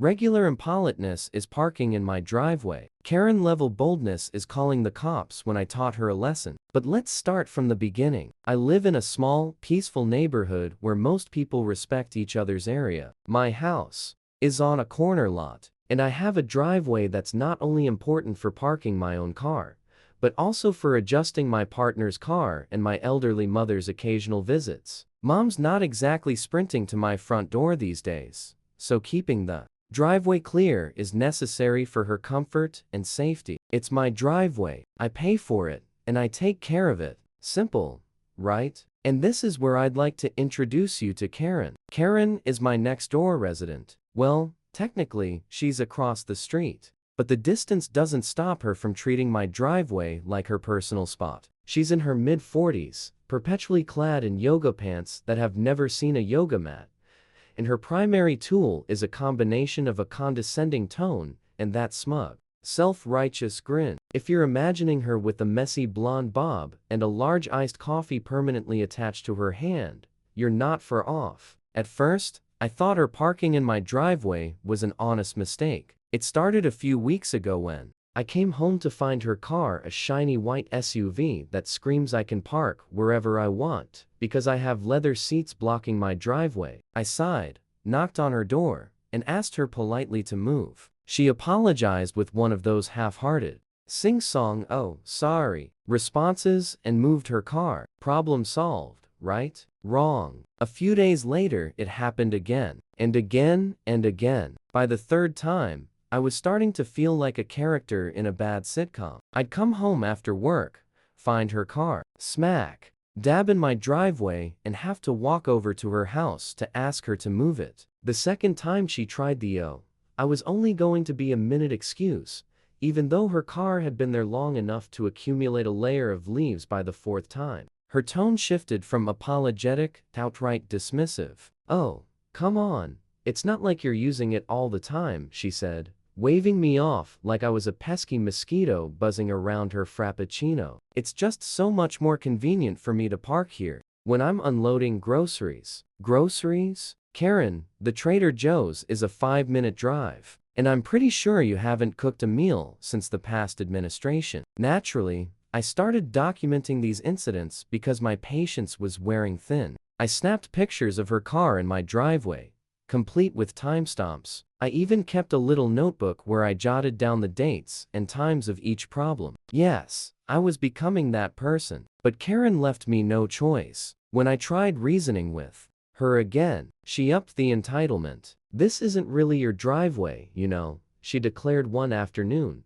Regular impoliteness is parking in my driveway. Karen-level boldness is calling the cops when I taught her a lesson. But let's start from the beginning. I live in a small, peaceful neighborhood where most people respect each other's area. My house is on a corner lot, and I have a driveway that's not only important for parking my own car, but also for adjusting my partner's car and my elderly mother's occasional visits. Mom's not exactly sprinting to my front door these days, so keeping the driveway clear is necessary for her comfort and safety. It's my driveway, I pay for it, and I take care of it. Simple, right? And this is where I'd like to introduce you to Karen. Karen is my next-door resident. Well, technically, she's across the street. But the distance doesn't stop her from treating my driveway like her personal spot. She's in her mid-40s, perpetually clad in yoga pants that have never seen a yoga mat, and her primary tool is a combination of a condescending tone and that smug, self-righteous grin. If you're imagining her with a messy blonde bob and a large iced coffee permanently attached to her hand, you're not far off. At first, I thought her parking in my driveway was an honest mistake. It started a few weeks ago when I came home to find her car a shiny white SUV that screams I can park wherever I want because I have leather seats blocking my driveway. I sighed, knocked on her door, and asked her politely to move. She apologized with one of those half-hearted, sing-song "oh, sorry" responses and moved her car. Problem solved, right? Wrong. A few days later it happened again, and again, and again. By the third time, I was starting to feel like a character in a bad sitcom. I'd come home after work, find her car, smack dab in my driveway, and have to walk over to her house to ask her to move it. The second time she tried I was only going to be a minute excuse, even though her car had been there long enough to accumulate a layer of leaves by the fourth time. Her tone shifted from apologetic to outright dismissive. "Oh, come on, it's not like you're using it all the time," she said, waving me off like I was a pesky mosquito buzzing around her frappuccino. "It's just so much more convenient for me to park here when I'm unloading groceries." Groceries? Karen, the Trader Joe's is a 5-minute drive, and I'm pretty sure you haven't cooked a meal since the past administration. Naturally, I started documenting these incidents because my patience was wearing thin. I snapped pictures of her car in my driveway, complete with timestamps. I even kept a little notebook where I jotted down the dates and times of each problem. Yes, I was becoming that person. But Karen left me no choice. When I tried reasoning with her again, she upped the entitlement. "This isn't really your driveway, you know," she declared one afternoon,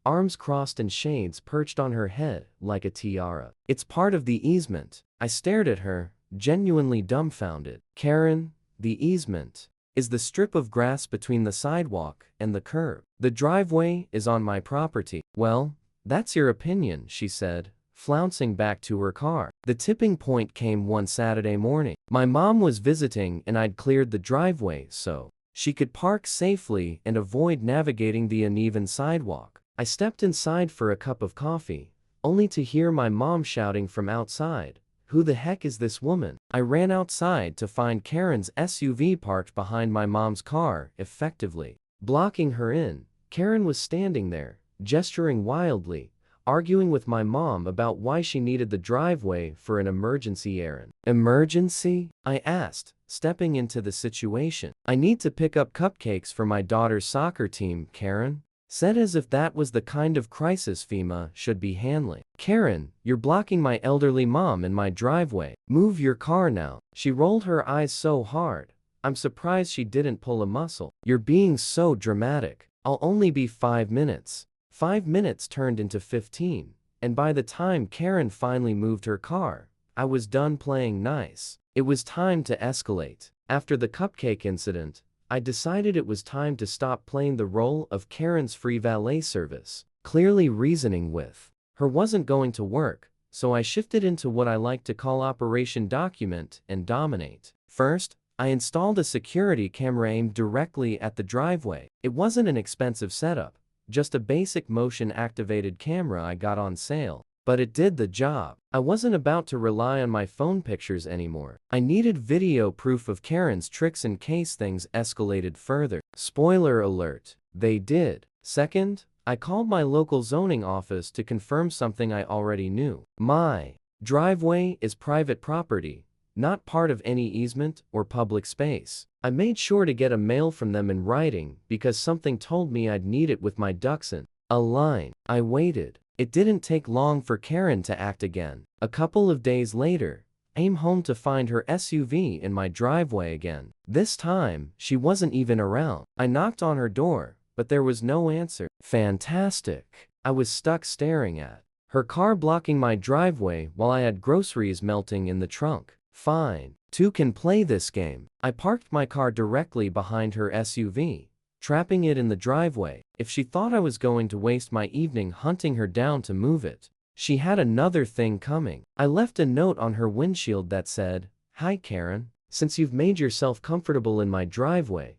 arms crossed and shades perched on her head like a tiara. "It's part of the easement." I stared at her, genuinely dumbfounded. "Karen, the easement is the strip of grass between the sidewalk and the curb. The driveway is on my property." "Well, that's your opinion," she said, flouncing back to her car. The tipping point came one Saturday morning. My mom was visiting and I'd cleared the driveway so she could park safely and avoid navigating the uneven sidewalk. I stepped inside for a cup of coffee, only to hear my mom shouting from outside, "Who the heck is this woman?" I ran outside to find Karen's SUV parked behind my mom's car, effectively blocking her in. Karen was standing there, gesturing wildly, arguing with my mom about why she needed the driveway for an emergency errand. "Emergency?" I asked, stepping into the situation. "I need to pick up cupcakes for my daughter's soccer team," Karen said, as if that was the kind of crisis FEMA should be handling. "Karen, you're blocking my elderly mom in my driveway. Move your car now." She rolled her eyes so hard, I'm surprised she didn't pull a muscle. "You're being so dramatic. I'll only be 5 minutes. 5 minutes turned into 15, and by the time Karen finally moved her car, I was done playing nice. It was time to escalate. After the cupcake incident, I decided it was time to stop playing the role of Karen's free valet service. Clearly reasoning with her wasn't going to work, so I shifted into what I like to call Operation Document and Dominate. First, I installed a security camera aimed directly at the driveway. It wasn't an expensive setup, just a basic motion-activated camera I got on sale. but it did the job. I wasn't about to rely on my phone pictures anymore. I needed video proof of Karen's tricks in case things escalated further. Spoiler alert, they did. Second, I called my local zoning office to confirm something I already knew. My driveway is private property, not part of any easement or public space. I made sure to get a mail from them in writing because something told me I'd need it with my ducks in a line. I waited. It didn't take long for Karen to act again. A couple of days later, I came home to find her SUV in my driveway again. This time, she wasn't even around. I knocked on her door, but there was no answer. Fantastic. I was stuck staring at her car blocking my driveway while I had groceries melting in the trunk. Fine. Two can play this game. I parked my car directly behind her SUV, trapping it in the driveway. If she thought I was going to waste my evening hunting her down to move it, she had another thing coming. I left a note on her windshield that said, "Hi Karen, since you've made yourself comfortable in my driveway,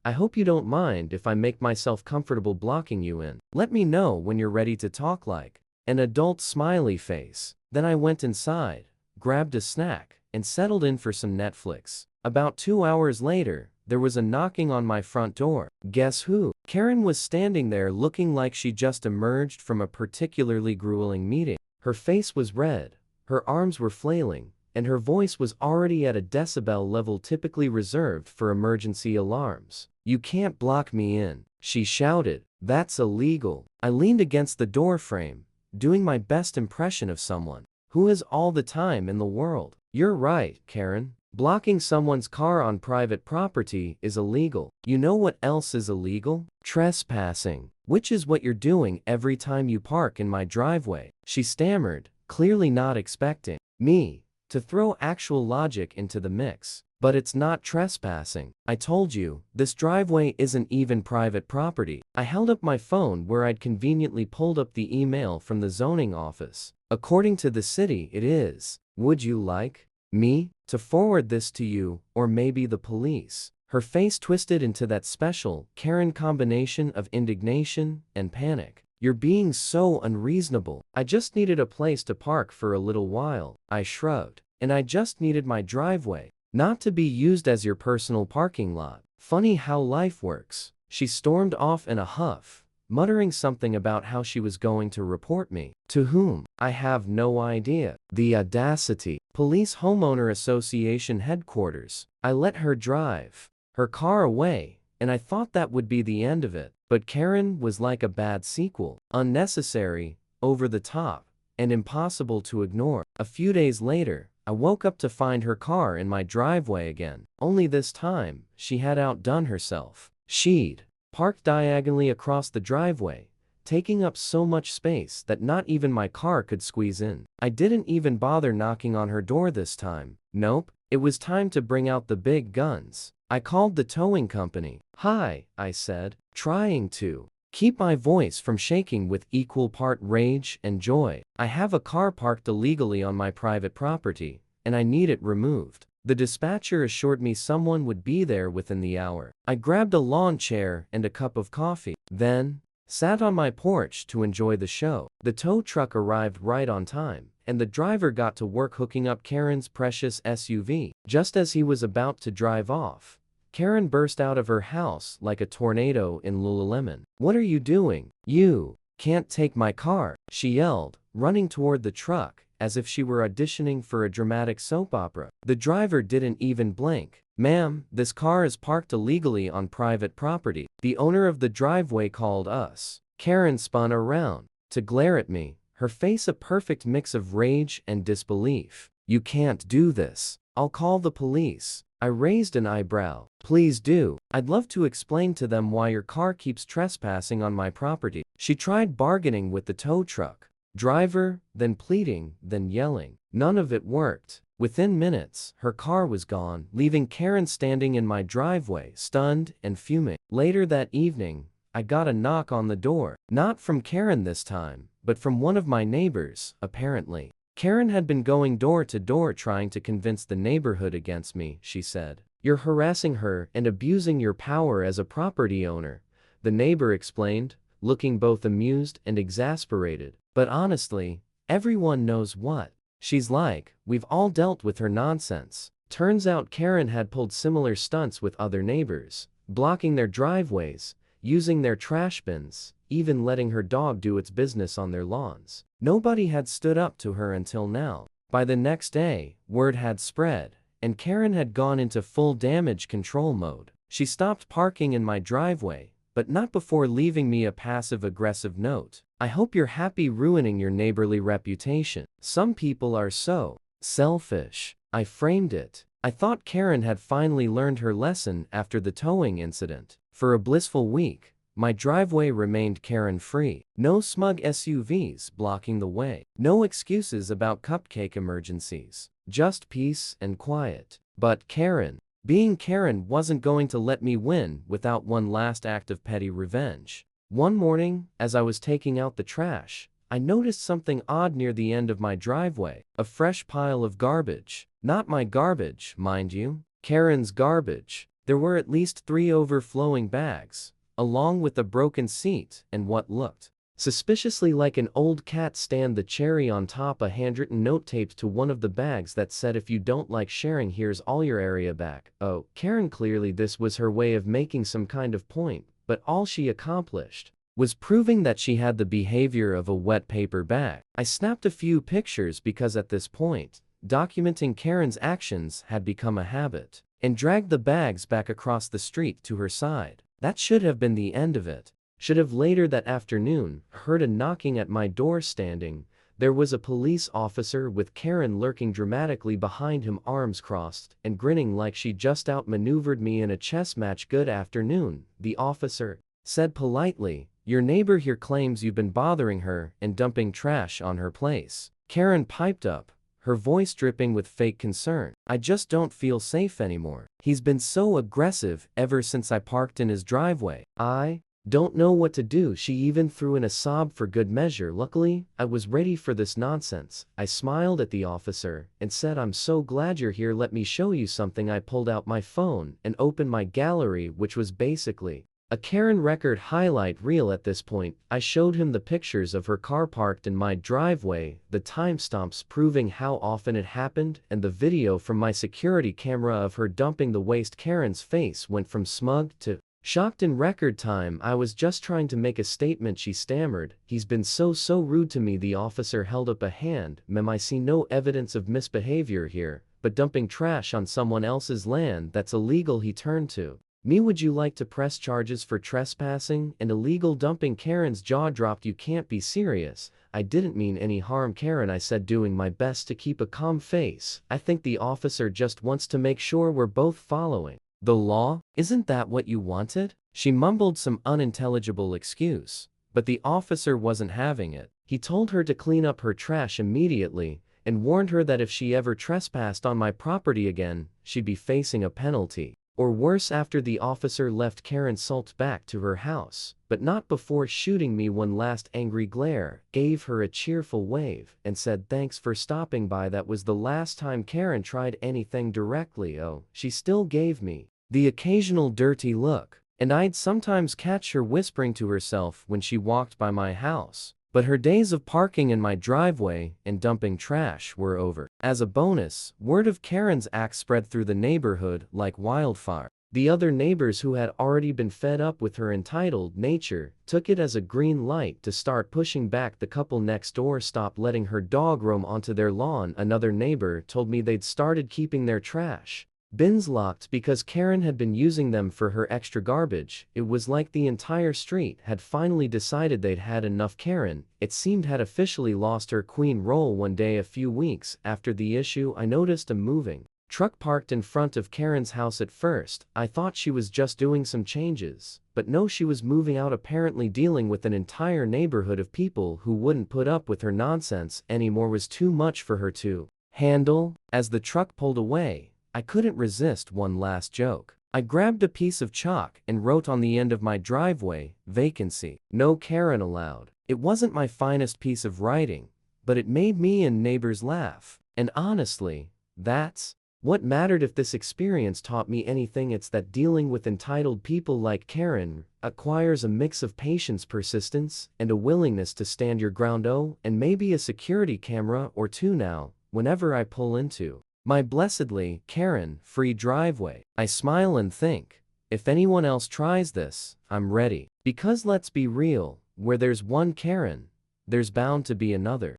I hope you don't mind if I make myself comfortable blocking you in. Let me know when you're ready to talk." Like an adult smiley face. Then I went inside, grabbed a snack, and settled in for some Netflix. About 2 hours later, there was a knocking on my front door. Guess who? Karen was standing there looking like she just emerged from a particularly grueling meeting. Her face was red, her arms were flailing, and her voice was already at a decibel level typically reserved for emergency alarms. "You can't block me in," she shouted. "That's illegal." I leaned against the door frame, doing my best impression of someone who has all the time in the world. "You're right, Karen. Blocking someone's car on private property is illegal. You know what else is illegal? Trespassing, which is what you're doing every time you park in my driveway." She stammered, clearly not expecting me to throw actual logic into the mix. "But it's not trespassing. I told you, this driveway isn't even private property." I held up my phone where I'd conveniently pulled up the email from the zoning office. "According to the city, it is. Would you like me to forward this to you, or maybe the police?" Her face twisted into that special Karen combination of indignation and panic. "You're being so unreasonable. I just needed a place to park for a little while." I shrugged. "And I just needed my driveway, not to be used as your personal parking lot. Funny how life works." She stormed off in a huff, muttering something about how she was going to report me. To whom? I have no idea. The audacity. Police Homeowner Association headquarters. I let her drive her car away, and I thought that would be the end of it. But Karen was like a bad sequel. Unnecessary, over the top, and impossible to ignore. A few days later, I woke up to find her car in my driveway again. Only this time, she had outdone herself. She'd parked diagonally across the driveway, taking up so much space that not even my car could squeeze in. I didn't even bother knocking on her door this time. Nope, it was time to bring out the big guns. I called the towing company. "Hi," I said, trying to keep my voice from shaking with equal part rage and joy. "I have a car parked illegally on my private property, and I need it removed." The dispatcher assured me someone would be there within the hour. I grabbed a lawn chair and a cup of coffee, then sat on my porch to enjoy the show. The tow truck arrived right on time, and the driver got to work hooking up Karen's precious SUV. Just as he was about to drive off, Karen burst out of her house like a tornado in Lululemon. "What are you doing? You can't take my car," she yelled, running toward the truck as if she were auditioning for a dramatic soap opera. The driver didn't even blink. "Ma'am, this car is parked illegally on private property. The owner of the driveway called us." Karen spun around to glare at me, her face a perfect mix of rage and disbelief. "You can't do this. I'll call the police." I raised an eyebrow. "Please do. I'd love to explain to them why your car keeps trespassing on my property." She tried bargaining with the tow truck driver, then pleading, then yelling. None of it worked. Within minutes, her car was gone, leaving Karen standing in my driveway, stunned and fuming. Later that evening, I got a knock on the door. Not from Karen this time, but from one of my neighbors, apparently. Karen had been going door to door trying to convince the neighborhood against me, she said. "You're harassing her and abusing your power as a property owner," the neighbor explained, looking both amused and exasperated. "But honestly, Everyone knows what she's like. We've all dealt with her nonsense. Turns out Karen had pulled similar stunts with other neighbors, blocking their driveways, using their trash bins, even letting her dog do its business on their lawns. Nobody had stood up to her until now. By the next day, word had spread, and Karen had gone into full damage control mode. She stopped parking in my driveway, but not before leaving me a passive-aggressive note. I hope you're happy ruining your neighborly reputation. Some people are so selfish. I framed it. I thought Karen had finally learned her lesson after the towing incident. For a blissful week, my driveway remained Karen-free. No smug SUVs blocking the way. No excuses about cupcake emergencies. Just peace and quiet. But Karen, being Karen, wasn't going to let me win without one last act of petty revenge. One morning, as I was taking out the trash, I noticed something odd near the end of my driveway. A fresh pile of garbage. Not my garbage, mind you. Karen's garbage. There were at least 3 overflowing bags, along with a broken seat and what looked suspiciously like an old cat stand. The cherry on top, a handwritten note taped to one of the bags that said, "If you don't like sharing, here's all your area back." Oh, Karen, clearly this was her way of making some kind of point, but all she accomplished was proving that she had the behavior of a wet paper bag. I snapped a few pictures because at this point, documenting Karen's actions had become a habit, and dragged the bags back across the street to her side. That should have been the end of it. Should have. Later that afternoon, heard a knocking at my door. Standing there was a police officer with Karen lurking dramatically behind him, arms crossed and grinning like she just outmaneuvered me in a chess match. "Good afternoon," the officer said politely. "Your neighbor here claims you've been bothering her and dumping trash on her place." Karen piped up, her voice dripping with fake concern. "I just don't feel safe anymore. He's been so aggressive ever since I parked in his driveway. I don't know what to do." She even threw in a sob for good measure. Luckily, I was ready for this nonsense. I smiled at the officer and said, "I'm so glad you're here. Let me show you something." I pulled out my phone and opened my gallery, which was basically a Karen record highlight reel. At this point, I showed him the pictures of her car parked in my driveway, the timestamps proving how often it happened, and the video from my security camera of her dumping the waste. Karen's face went from smug to shocked in record time. "I was just trying to make a statement," she stammered. "He's been so rude to me." The officer held up a hand. "Ma'am, I see no evidence of misbehavior here, but dumping trash on someone else's land, that's illegal." He turned to me. "Would you like to press charges for trespassing and illegal dumping?" Karen's jaw dropped. "You can't be serious." "I didn't mean any harm, Karen," I said, doing my best to keep a calm face. "I think the officer just wants to make sure we're both following the law. Isn't that what you wanted?" She mumbled some unintelligible excuse, but the officer wasn't having it. He told her to clean up her trash immediately and warned her that if she ever trespassed on my property again, she'd be facing a penalty or worse. After the officer left, Karen sulked back to her house, but not before shooting me one last angry glare, gave her a cheerful wave, and said, "Thanks for stopping by." That was the last time Karen tried anything directly. Oh, she still gave me the occasional dirty look, and I'd sometimes catch her whispering to herself when she walked by my house. But her days of parking in my driveway and dumping trash were over. As a bonus, word of Karen's act spread through the neighborhood like wildfire. The other neighbors, who had already been fed up with her entitled nature, took it as a green light to start pushing back. The couple next door stopped letting her dog roam onto their lawn. Another neighbor told me they'd started keeping their trash bins locked because Karen had been using them for her extra garbage. It was like the entire street had finally decided they'd had enough. Karen, it seemed, had officially lost her queen role. One day a few weeks after the issue, I noticed a moving truck parked in front of Karen's house. At first, I thought she was just doing some changes, but no, she was moving out, apparently dealing with an entire neighborhood of people who wouldn't put up with her nonsense anymore. Was too much for her to handle. As the truck pulled away, I couldn't resist one last joke. I grabbed a piece of chalk and wrote on the end of my driveway, "Vacancy. No Karen allowed." It wasn't my finest piece of writing, but it made me and neighbors laugh. And honestly, that's What mattered if this experience taught me anything? It's that dealing with entitled people like Karen acquires a mix of patience, persistence, and a willingness to stand your ground. Oh, and maybe a security camera or two now, whenever I pull into my blessedly Karen-free driveway. I smile and think, if anyone else tries this, I'm ready. Because let's be real, where there's one Karen, there's bound to be another.